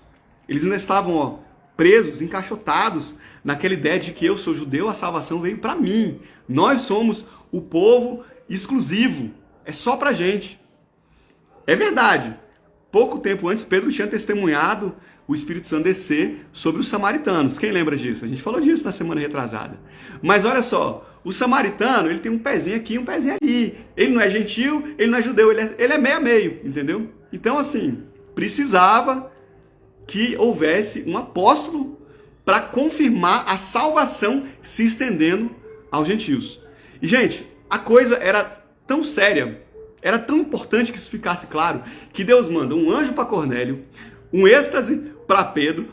Eles ainda estavam presos, encaixotados naquela ideia de que eu sou judeu, a salvação veio para mim. Nós somos o povo exclusivo, é só pra gente. É verdade. Pouco tempo antes, Pedro tinha testemunhado o Espírito Santo descer sobre os samaritanos. Quem lembra disso? A gente falou disso na semana retrasada. Mas olha só, o samaritano, ele tem um pezinho aqui e um pezinho ali. Ele não é gentil, ele não é judeu, ele é meio a meio, entendeu? Então, assim, precisava que houvesse um apóstolo para confirmar a salvação se estendendo aos gentios. E, gente, a coisa era tão séria, era tão importante que isso ficasse claro, que Deus manda um anjo para Cornélio, um êxtase para Pedro.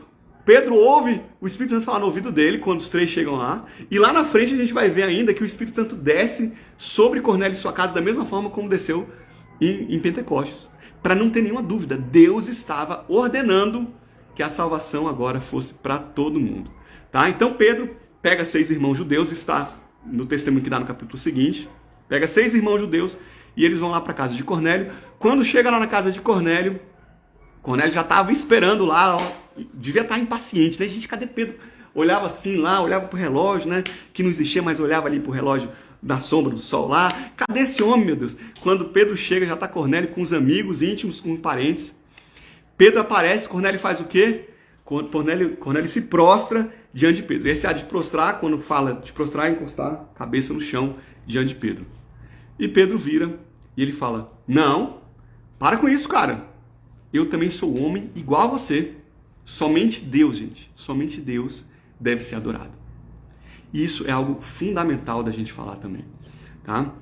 Pedro ouve o Espírito Santo falar no ouvido dele quando os três chegam lá. E lá na frente a gente vai ver ainda que o Espírito Santo desce sobre Cornélio e sua casa da mesma forma como desceu em Pentecostes. Para não ter nenhuma dúvida, Deus estava ordenando que a salvação agora fosse para todo mundo. Tá? Então Pedro pega 6 irmãos judeus, está no testemunho que dá no capítulo seguinte, pega 6 irmãos judeus e eles vão lá para a casa de Cornélio. Quando chega lá na casa de Cornélio, Cornélio já estava esperando lá, devia estar impaciente, né? Gente, cadê Pedro? Olhava assim lá, olhava pro relógio, né? Que não existia, mas olhava ali pro relógio da sombra do sol lá. Cadê esse homem, meu Deus? Quando Pedro chega, já está Cornélio com os amigos íntimos, com parentes. Pedro aparece, Cornélio faz o quê? Cornélio se prostra diante de Pedro. Esse é de prostrar, quando fala de prostrar, é encostar a cabeça no chão diante de Pedro. E Pedro vira e ele fala, não, para com isso, cara. Eu também sou homem igual a você. Somente Deus, gente, somente Deus deve ser adorado. E isso é algo fundamental da gente falar também, tá?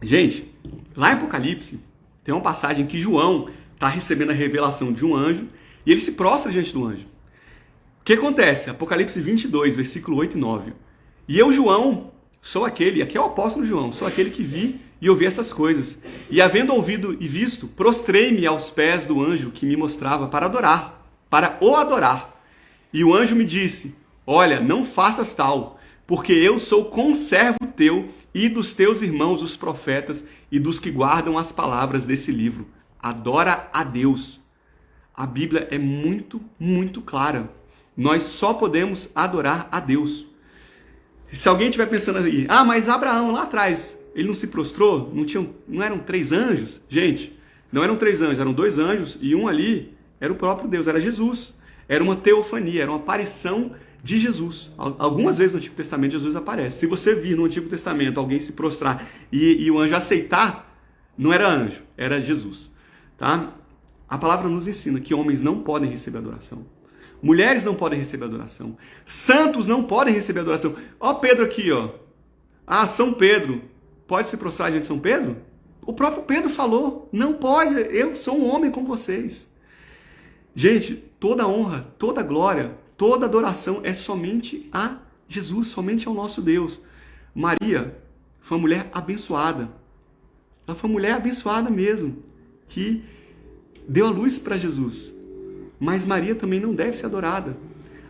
Gente, lá em Apocalipse, tem uma passagem que João está recebendo a revelação de um anjo e ele se prostra diante do anjo. O que acontece? Apocalipse 22, versículo 8 e 9. E eu, João, sou aquele, aqui é o apóstolo João, sou aquele que vi e ouvi essas coisas. E havendo ouvido e visto, prostrei-me aos pés do anjo que me mostrava para o adorar. E o anjo me disse, olha, não faças tal, porque eu sou conservo teu e dos teus irmãos, os profetas, e dos que guardam as palavras desse livro. Adora a Deus. A Bíblia é muito, muito clara. Nós só podemos adorar a Deus. Se alguém estiver pensando aí, mas Abraão lá atrás, ele não se prostrou? Não eram 3 anjos? Gente, não eram 3 anjos, eram 2 anjos e um ali era o próprio Deus, era Jesus. Era uma teofania, era uma aparição de Jesus. Algumas vezes no Antigo Testamento Jesus aparece. Se você vir no Antigo Testamento alguém se prostrar e o anjo aceitar, não era anjo, era Jesus. Tá? A palavra nos ensina que homens não podem receber adoração. Mulheres não podem receber adoração. Santos não podem receber adoração. Ó Pedro aqui, ó. São Pedro. Pode se prostrar diante de São Pedro? O próprio Pedro falou, não pode, eu sou um homem como vocês. Gente, toda honra, toda glória, toda adoração é somente a Jesus, somente ao nosso Deus. Maria foi uma mulher abençoada. Ela foi uma mulher abençoada mesmo, que deu a luz para Jesus. Mas Maria também não deve ser adorada.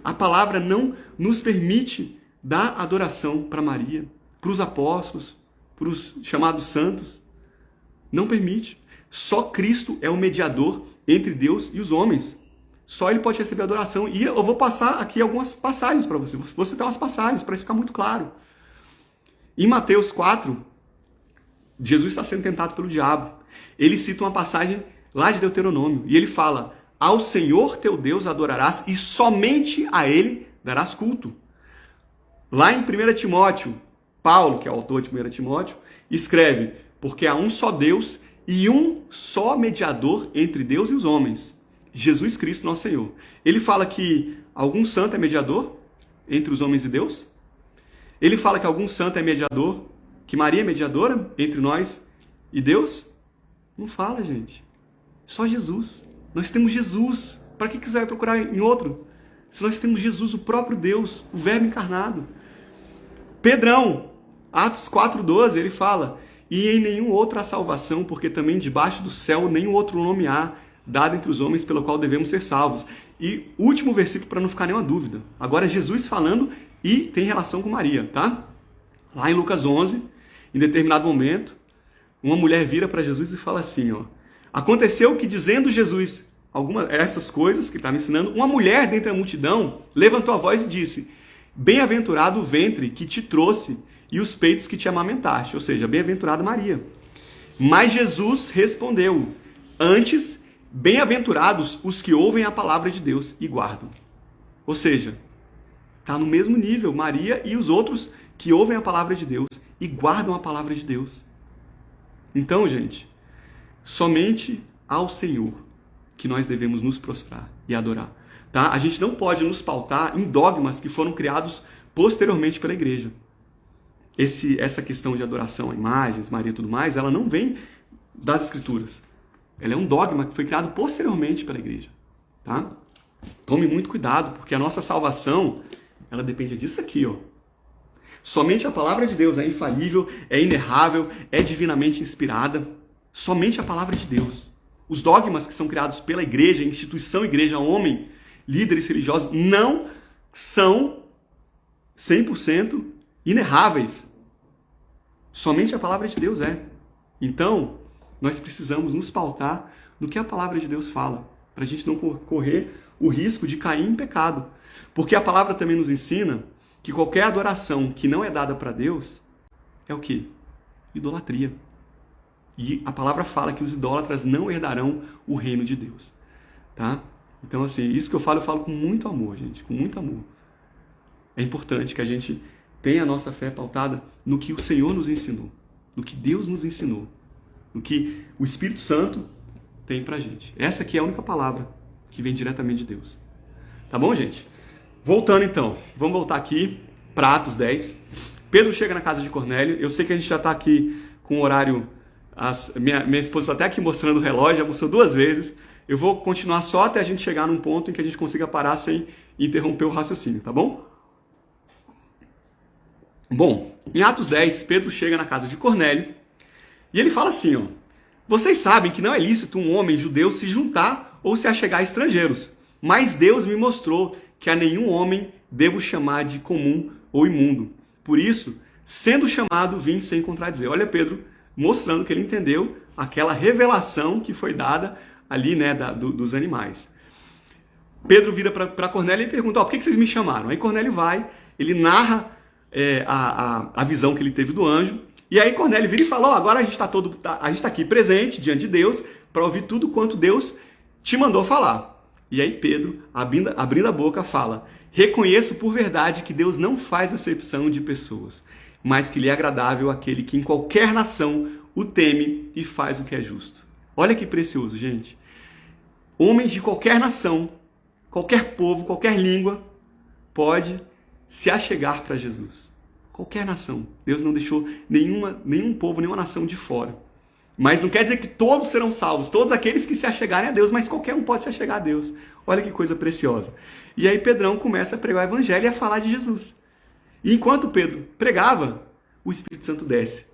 A palavra não nos permite dar adoração para Maria, para os apóstolos, para os chamados santos. Não permite. Só Cristo é o mediador entre Deus e os homens. Só ele pode receber adoração. E eu vou passar aqui algumas passagens para você. Vou citar umas passagens para isso ficar muito claro. Em Mateus 4, Jesus está sendo tentado pelo diabo. Ele cita uma passagem lá de Deuteronômio, e ele fala: ao Senhor teu Deus adorarás e somente a ele darás culto. Lá em 1 Timóteo, Paulo, que é o autor de 1 Timóteo, escreve: porque há um só Deus e um só mediador entre Deus e os homens, Jesus Cristo, nosso Senhor. Ele fala que algum santo é mediador entre os homens e Deus. Ele fala que algum santo é mediador, que Maria é mediadora entre nós e Deus. Não fala, gente. Só Jesus. Nós temos Jesus. Para que quiser procurar em outro? Se nós temos Jesus, o próprio Deus, o Verbo encarnado. Pedrão, Atos 4,12, ele fala: e em nenhum outro há salvação, porque também debaixo do céu nenhum outro nome há, dado entre os homens pelo qual devemos ser salvos. E último versículo para não ficar nenhuma dúvida. Agora Jesus falando e tem relação com Maria, tá? Lá em Lucas 11, em determinado momento, uma mulher vira para Jesus e fala assim, ó: aconteceu que, dizendo Jesus essas coisas que estava ensinando, uma mulher dentre a multidão levantou a voz e disse: bem-aventurado o ventre que te trouxe e os peitos que te amamentaste. Ou seja, bem-aventurada Maria. Mas Jesus respondeu: antes, bem-aventurados os que ouvem a palavra de Deus e guardam. Ou seja, está no mesmo nível, Maria e os outros que ouvem a palavra de Deus e guardam a palavra de Deus. Então, gente, somente ao Senhor que nós devemos nos prostrar e adorar. Tá? A gente não pode nos pautar em dogmas que foram criados posteriormente pela igreja. Essa questão de adoração a imagens, Maria e tudo mais, ela não vem das Escrituras. Ela é um dogma que foi criado posteriormente pela igreja. Tá? Tome muito cuidado, porque a nossa salvação, ela depende disso aqui, ó. Somente a palavra de Deus é infalível, é inerrável, é divinamente inspirada. Somente a palavra de Deus. Os dogmas que são criados pela igreja, instituição igreja, homem, líderes religiosos, não são 100% inerráveis. Somente a palavra de Deus é. Então, nós precisamos nos pautar no que a palavra de Deus fala, para a gente não correr o risco de cair em pecado. Porque a palavra também nos ensina que qualquer adoração que não é dada para Deus é o quê? Idolatria. E a palavra fala que os idólatras não herdarão o reino de Deus. Tá? Então, assim, isso que eu falo com muito amor, gente, com muito amor. É importante que a gente tenha a nossa fé pautada no que o Senhor nos ensinou, no que Deus nos ensinou, no que o Espírito Santo tem pra gente. Essa aqui é a única palavra que vem diretamente de Deus. Tá bom, gente? Voltando então, vamos voltar aqui para Atos 10. Pedro chega na casa de Cornélio. Eu sei que a gente já está aqui com o horário. Minha esposa está até aqui mostrando o relógio, já mostrou 2 vezes. Eu vou continuar só até a gente chegar num ponto em que a gente consiga parar sem interromper o raciocínio, tá bom? Bom, em Atos 10, Pedro chega na casa de Cornélio e ele fala assim, ó: vocês sabem que não é lícito um homem judeu se juntar ou se achegar a estrangeiros, mas Deus me mostrou que a nenhum homem devo chamar de comum ou imundo. Por isso, sendo chamado, vim sem contradizer. Olha Pedro mostrando que ele entendeu aquela revelação que foi dada ali, né, dos animais. Pedro vira para Cornélio e pergunta: por que vocês me chamaram? Aí Cornélio vai, ele narra a visão que ele teve do anjo, e aí Cornélio vira e fala: agora a gente está aqui presente diante de Deus para ouvir tudo quanto Deus te mandou falar. E aí Pedro, abrindo a boca, fala: reconheço por verdade que Deus não faz acepção de pessoas, mas que lhe é agradável aquele que em qualquer nação o teme e faz o que é justo. Olha que precioso, gente. Homens de qualquer nação, qualquer povo, qualquer língua, pode se achegar para Jesus. Qualquer nação. Deus não deixou nenhum povo, nenhuma nação de fora. Mas não quer dizer que todos serão salvos, todos aqueles que se achegarem a Deus, mas qualquer um pode se achegar a Deus. Olha que coisa preciosa. E aí Pedrão começa a pregar o evangelho e a falar de Jesus. E enquanto Pedro pregava, o Espírito Santo desce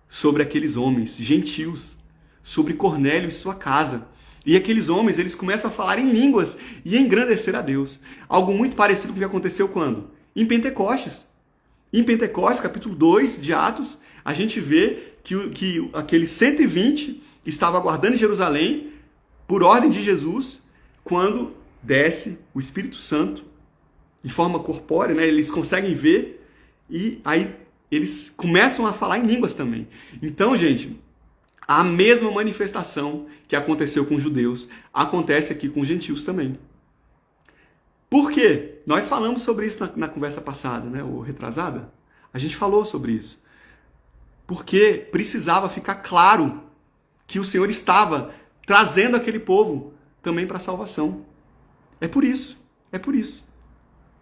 sobre aqueles homens gentios, sobre Cornélio e sua casa. E aqueles homens, eles começam a falar em línguas e a engrandecer a Deus. Algo muito parecido com o que aconteceu quando? Em Pentecostes. Em Pentecostes, capítulo 2 de Atos, a gente vê que aqueles 120 estavam aguardando em Jerusalém, por ordem de Jesus, quando desce o Espírito Santo, de forma corpórea, né? Eles conseguem ver, e aí eles começam a falar em línguas também. Então, gente, a mesma manifestação que aconteceu com os judeus acontece aqui com os gentios também. Por quê? Nós falamos sobre isso na conversa passada, né? Ou retrasada. A gente falou sobre isso. Porque precisava ficar claro que o Senhor estava trazendo aquele povo também para a salvação. É por isso. É por isso.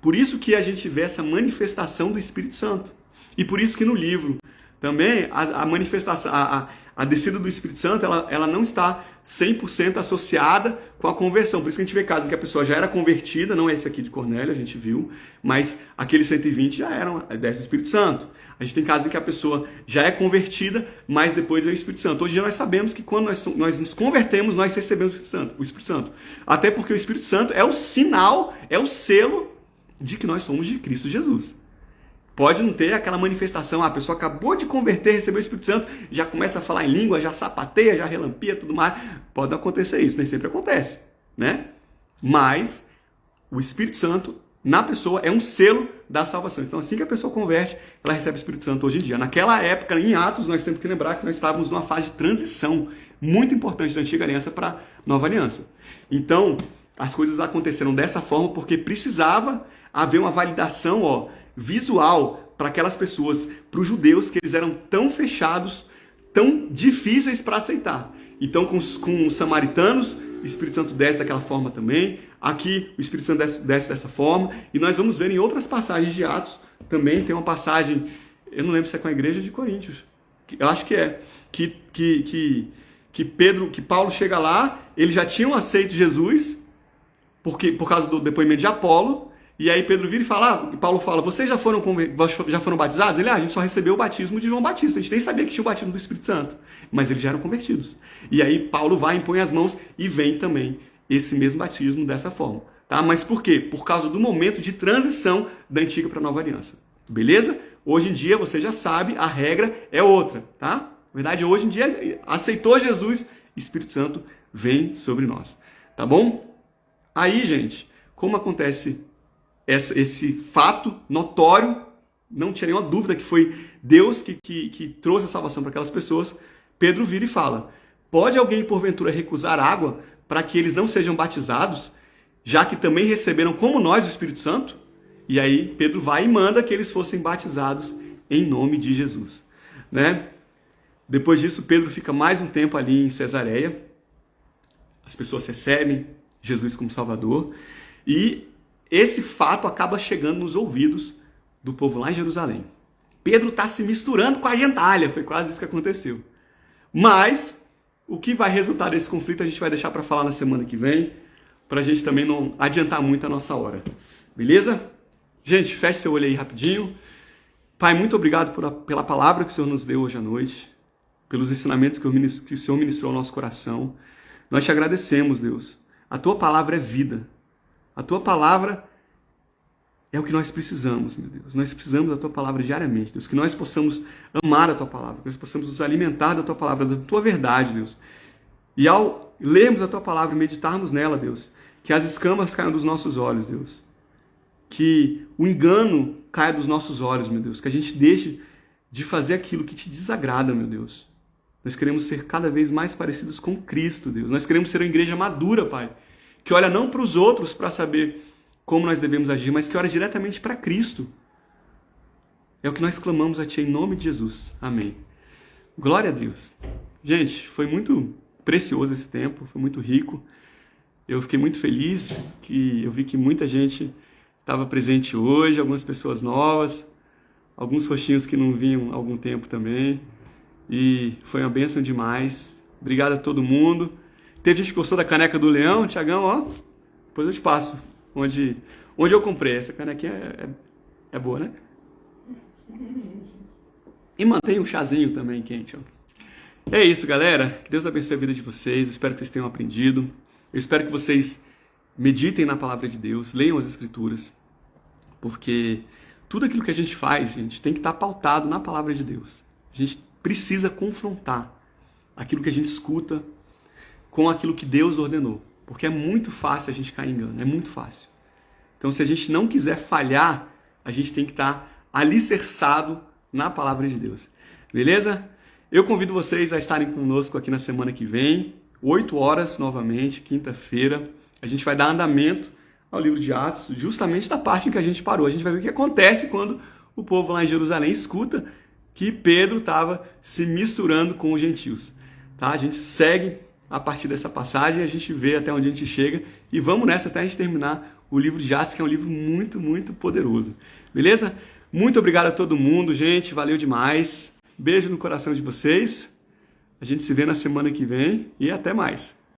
Por isso que a gente vê essa manifestação do Espírito Santo. E por isso que no livro também a manifestação, a descida do Espírito Santo, ela não está 100% associada com a conversão. Por isso que a gente vê casos em que a pessoa já era convertida, não é esse aqui de Cornélio, a gente viu, mas aqueles 120 já eram, desce o Espírito Santo. A gente tem casos em que a pessoa já é convertida, mas depois vem o Espírito Santo. Hoje em dia nós sabemos que quando nós nos convertemos, nós recebemos o Espírito Santo. Até porque o Espírito Santo é o sinal, é o selo de que nós somos de Cristo Jesus. Pode não ter aquela manifestação, a pessoa acabou de converter, recebeu o Espírito Santo, já começa a falar em língua, já sapateia, já relampia, tudo mais. Pode acontecer isso, nem sempre acontece, né? Mas o Espírito Santo na pessoa é um selo da salvação. Então, assim que a pessoa converte, ela recebe o Espírito Santo hoje em dia. Naquela época, em Atos, nós temos que lembrar que nós estávamos numa fase de transição muito importante da Antiga Aliança para a Nova Aliança. Então, as coisas aconteceram dessa forma porque precisava haver uma validação, visual para aquelas pessoas, para os judeus, que eles eram tão fechados, tão difíceis para aceitar. Então, com os samaritanos, o Espírito Santo desce daquela forma também. Aqui, o Espírito Santo desce dessa forma. E nós vamos ver em outras passagens de Atos, também tem uma passagem, eu não lembro se é com a igreja de Coríntios, eu acho que é, que Paulo chega lá, eles já tinham aceito Jesus, por causa do depoimento de Apolo. E aí Pedro vira e fala, Paulo fala, vocês já foram batizados? Ele, a gente só recebeu o batismo de João Batista, a gente nem sabia que tinha o batismo do Espírito Santo, mas eles já eram convertidos. E aí Paulo vai, impõe as mãos e vem também esse mesmo batismo dessa forma. Tá? Mas por quê? Por causa do momento de transição da antiga para a nova aliança. Beleza? Hoje em dia, você já sabe, a regra é outra. Tá? Na verdade, hoje em dia, aceitou Jesus, Espírito Santo vem sobre nós. Tá bom? Aí, gente, como acontece esse fato notório, não tinha nenhuma dúvida que foi Deus que trouxe a salvação para aquelas pessoas, Pedro vira e fala, pode alguém porventura recusar água para que eles não sejam batizados, já que também receberam como nós o Espírito Santo? E aí Pedro vai e manda que eles fossem batizados em nome de Jesus. Né? Depois disso, Pedro fica mais um tempo ali em Cesareia, as pessoas recebem Jesus como Salvador, e esse fato acaba chegando nos ouvidos do povo lá em Jerusalém. Pedro está se misturando com a gentalha, foi quase isso que aconteceu. Mas o que vai resultar desse conflito a gente vai deixar para falar na semana que vem, para a gente também não adiantar muito a nossa hora. Beleza? Gente, feche seu olho aí rapidinho. Pai, muito obrigado pela palavra que o Senhor nos deu hoje à noite, pelos ensinamentos que o Senhor ministrou ao nosso coração. Nós te agradecemos, Deus. A tua palavra é vida. A tua palavra é o que nós precisamos, meu Deus. Nós precisamos da tua palavra diariamente, Deus. Que nós possamos amar a tua palavra, que nós possamos nos alimentar da tua palavra, da tua verdade, Deus. E ao lermos a tua palavra e meditarmos nela, Deus, que as escamas caiam dos nossos olhos, Deus. Que o engano caia dos nossos olhos, meu Deus. Que a gente deixe de fazer aquilo que te desagrada, meu Deus. Nós queremos ser cada vez mais parecidos com Cristo, Deus. Nós queremos ser uma igreja madura, Pai. Que olha não para os outros para saber como nós devemos agir, mas que olha diretamente para Cristo. É o que nós clamamos a Ti em nome de Jesus. Amém. Glória a Deus. Gente, foi muito precioso esse tempo, foi muito rico. Eu fiquei muito feliz que eu vi que muita gente estava presente hoje, algumas pessoas novas, alguns rostinhos que não vinham há algum tempo também. E foi uma bênção demais. Obrigado a todo mundo. Teve gente que gostou da caneca do Leão, Tiagão, ó. Depois eu te passo onde eu comprei. Essa canequinha é boa, né? E mantém um chazinho também quente, ó. É isso, galera. Que Deus abençoe a vida de vocês. Eu espero que vocês tenham aprendido. Eu espero que vocês meditem na palavra de Deus, leiam as Escrituras, porque tudo aquilo que a gente faz, gente, tem que estar pautado na palavra de Deus. A gente precisa confrontar aquilo que a gente escuta com aquilo que Deus ordenou, porque é muito fácil a gente cair em engano, é muito fácil. Então, se a gente não quiser falhar, a gente tem que estar alicerçado na palavra de Deus. Beleza? Eu convido vocês a estarem conosco aqui na semana que vem, 8 horas novamente, quinta-feira. A gente vai dar andamento ao livro de Atos, justamente da parte em que a gente parou. A gente vai ver o que acontece quando o povo lá em Jerusalém escuta que Pedro estava se misturando com os gentios. Tá? A gente segue a partir dessa passagem, a gente vê até onde a gente chega e vamos nessa até a gente terminar o livro de Atos, que é um livro muito, muito poderoso. Beleza? Muito obrigado a todo mundo, gente. Valeu demais. Beijo no coração de vocês. A gente se vê na semana que vem e até mais.